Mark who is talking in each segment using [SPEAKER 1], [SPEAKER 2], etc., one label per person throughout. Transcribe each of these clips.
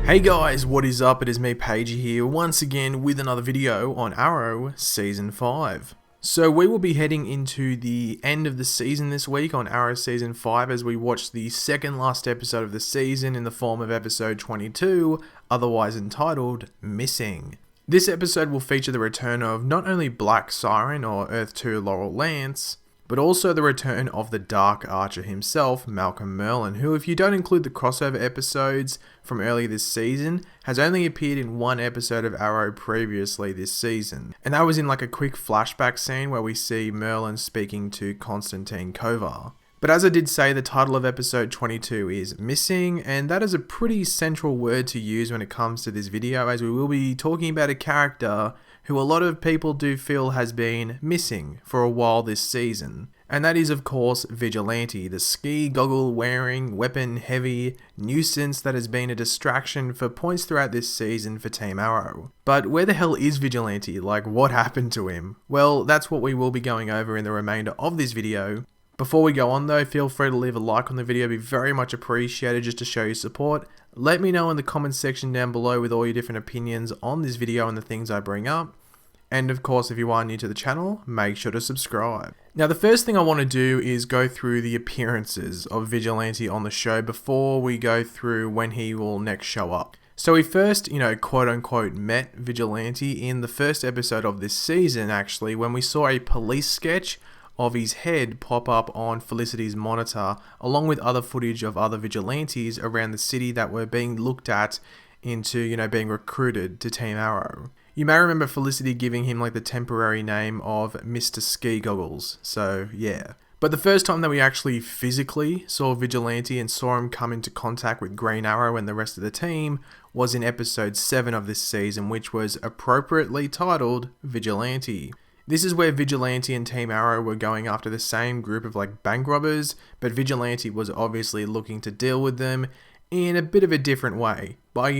[SPEAKER 1] Hey guys, what is up? It is me, Pagey here, once again with another video on Arrow Season 5. So we will be heading into the end of the season this week on Arrow Season 5 as we watch the second last episode of the season in the form of episode 22, otherwise entitled Missing. This episode will feature the return of not only Black Siren or Earth 2 Laurel Lance, but also the return of the Dark Archer himself, Malcolm Merlyn, who, if you don't include the crossover episodes from earlier this season, has only appeared in one episode of Arrow previously this season. And that was in like a quick flashback scene where we see Merlyn speaking to Konstantin Kovar. But as I did say, the title of episode 22 is Missing, and that is a pretty central word to use when it comes to this video, as we will be talking about a character who a lot of people do feel has been missing for a while this season. And that is, of course, Vigilante, the ski goggle wearing, weapon heavy nuisance that has been a distraction for points throughout this season for Team Arrow. But where the hell is Vigilante? Like, what happened to him? Well, that's what we will be going over in the remainder of this video. Before we go on though, feel free to leave a like on the video, it'd be very much appreciated just to show your support. Let me know in the comment section down below with all your different opinions on this video and the things I bring up. And of course, if you are new to the channel, make sure to subscribe. Now, the first thing I want to do is go through the appearances of Vigilante on the show before we go through when he will next show up. So we first, quote unquote, met Vigilante in the first episode of this season, actually, when we saw a police sketch of his head pop up on Felicity's monitor, along with other footage of other vigilantes around the city that were being looked at into, being recruited to Team Arrow. You may remember Felicity giving him like the temporary name of Mr. Ski Goggles, so yeah. But the first time that we actually physically saw Vigilante and saw him come into contact with Green Arrow and the rest of the team was in episode 7 of this season, which was appropriately titled Vigilante. This is where Vigilante and Team Arrow were going after the same group of like bank robbers, but Vigilante was obviously looking to deal with them in a bit of a different way, by,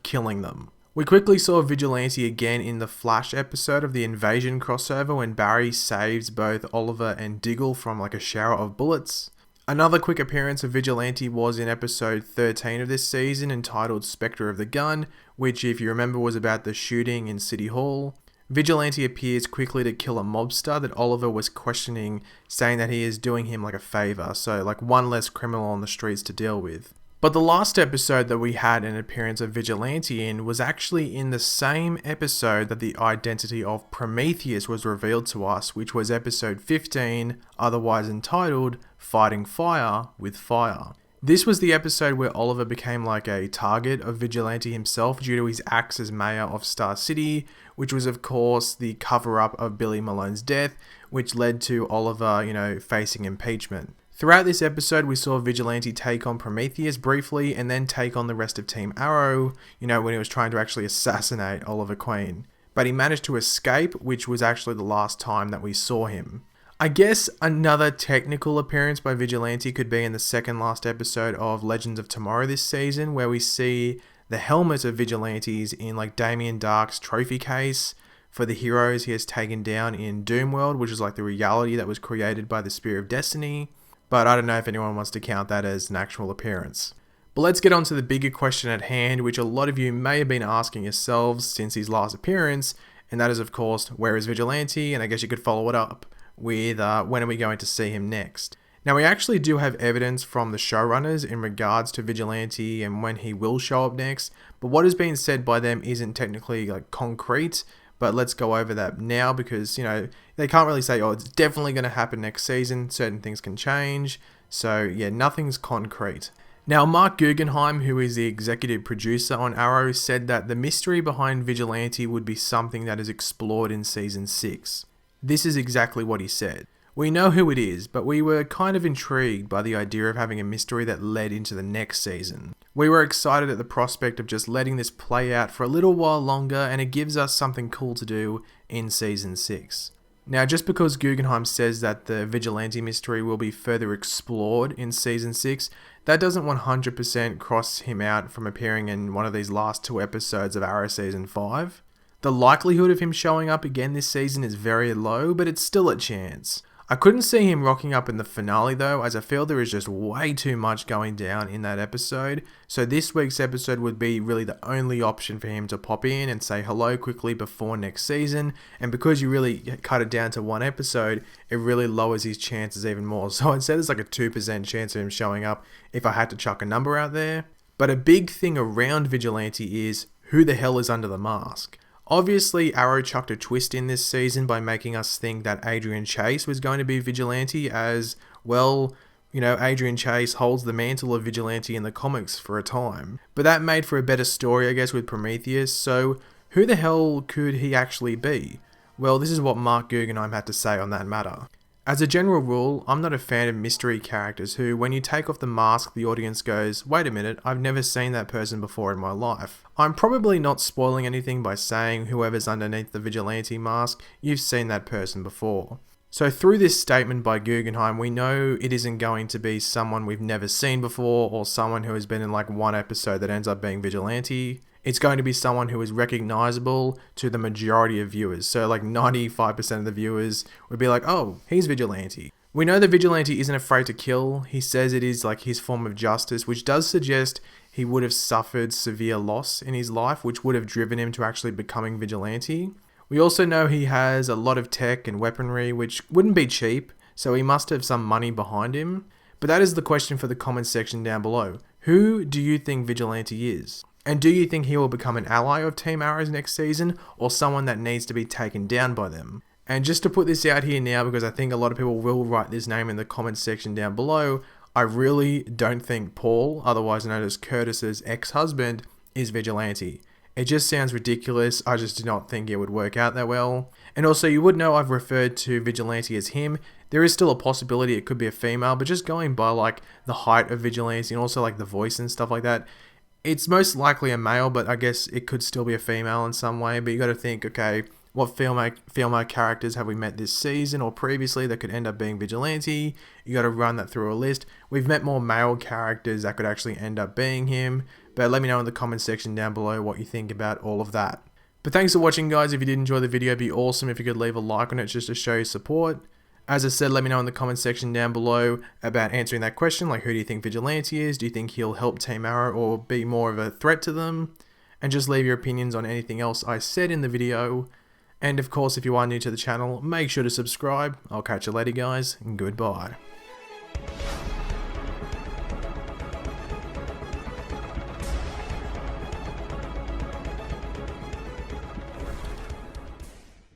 [SPEAKER 1] killing them. We quickly saw Vigilante again in the Flash episode of the Invasion crossover when Barry saves both Oliver and Diggle from like a shower of bullets. Another quick appearance of Vigilante was in episode 13 of this season entitled Spectre of the Gun, which, if you remember, was about the shooting in City Hall. Vigilante appears quickly to kill a mobster that Oliver was questioning, saying that he is doing him like a favor, so like one less criminal on the streets to deal with. But the last episode that we had an appearance of Vigilante in was actually in the same episode that the identity of Prometheus was revealed to us, which was episode 15, otherwise entitled Fighting Fire with Fire. This was the episode where Oliver became like a target of Vigilante himself due to his acts as mayor of Star City, which was of course the cover-up of Billy Malone's death, which led to Oliver, facing impeachment. Throughout this episode, we saw Vigilante take on Prometheus briefly and then take on the rest of Team Arrow, when he was trying to actually assassinate Oliver Queen. But he managed to escape, which was actually the last time that we saw him. I guess another technical appearance by Vigilante could be in the second last episode of Legends of Tomorrow this season, where we see the helmet of Vigilantes in like Damien Dark's trophy case for the heroes he has taken down in Doomworld, which is like the reality that was created by the Spear of Destiny. But I don't know if anyone wants to count that as an actual appearance. But let's get on to the bigger question at hand, which a lot of you may have been asking yourselves since his last appearance, and that is, of course, where is Vigilante? And I guess you could follow it up with when are we going to see him next? Now, we actually do have evidence from the showrunners in regards to Vigilante and when he will show up next, but what is being said by them isn't technically like concrete. But let's go over that now because, they can't really say, oh, it's definitely going to happen next season. Certain things can change. So, yeah, nothing's concrete. Now, Mark Guggenheim, who is the executive producer on Arrow, said that the mystery behind Vigilante would be something that is explored in Season 6. This is exactly what he said. We know who it is, but we were kind of intrigued by the idea of having a mystery that led into the next season. We were excited at the prospect of just letting this play out for a little while longer, and it gives us something cool to do in Season 6. Now, just because Guggenheim says that the Vigilante mystery will be further explored in Season 6, that doesn't 100% cross him out from appearing in one of these last 2 episodes of Arrow Season 5. The likelihood of him showing up again this season is very low, but it's still a chance. I couldn't see him rocking up in the finale though, as I feel there is just way too much going down in that episode, so this week's episode would be really the only option for him to pop in and say hello quickly before next season, and because you really cut it down to one episode, it really lowers his chances even more, so I'd say there's like a 2% chance of him showing up if I had to chuck a number out there. But a big thing around Vigilante is, who the hell is under the mask? Obviously, Arrow chucked a twist in this season by making us think that Adrian Chase was going to be Vigilante, as, well, you know, Adrian Chase holds the mantle of Vigilante in the comics for a time. But that made for a better story, I guess, with Prometheus, so who the hell could he actually be? Well, this is what Mark Guggenheim had to say on that matter. As a general rule, I'm not a fan of mystery characters who, when you take off the mask, the audience goes, wait a minute, I've never seen that person before in my life. I'm probably not spoiling anything by saying whoever's underneath the Vigilante mask, you've seen that person before. So through this statement by Guggenheim, we know it isn't going to be someone we've never seen before or someone who has been in like one episode that ends up being Vigilante. It's going to be someone who is recognizable to the majority of viewers. So like 95% of the viewers would be like, oh, he's Vigilante. We know the Vigilante isn't afraid to kill. He says it is like his form of justice, which does suggest he would have suffered severe loss in his life, which would have driven him to actually becoming Vigilante. We also know he has a lot of tech and weaponry, which wouldn't be cheap, so he must have some money behind him. But that is the question for the comments section down below. Who do you think Vigilante is? And do you think he will become an ally of Team Arrow's next season, or someone that needs to be taken down by them? And just to put this out here now, because I think a lot of people will write this name in the comments section down below, I really don't think Paul, otherwise known as Curtis's ex-husband, is Vigilante. It just sounds ridiculous. I just do not think it would work out that well. And also, you would know I've referred to Vigilante as him. There is still a possibility it could be a female, but just going by like the height of Vigilante and also like the voice and stuff like that, it's most likely a male, but I guess it could still be a female in some way. But you got to think, okay, what female characters have we met this season or previously that could end up being Vigilante? You got to run that through a list. We've met more male characters that could actually end up being him. But let me know in the comment section down below what you think about all of that. But thanks for watching, guys. If you did enjoy the video, it'd be awesome if you could leave a like on it just to show your support. As I said, let me know in the comment section down below about answering that question, like who do you think Vigilante is? Do you think he'll help Team Arrow or be more of a threat to them? And just leave your opinions on anything else I said in the video. And of course, if you are new to the channel, make sure to subscribe. I'll catch you later, guys, and goodbye.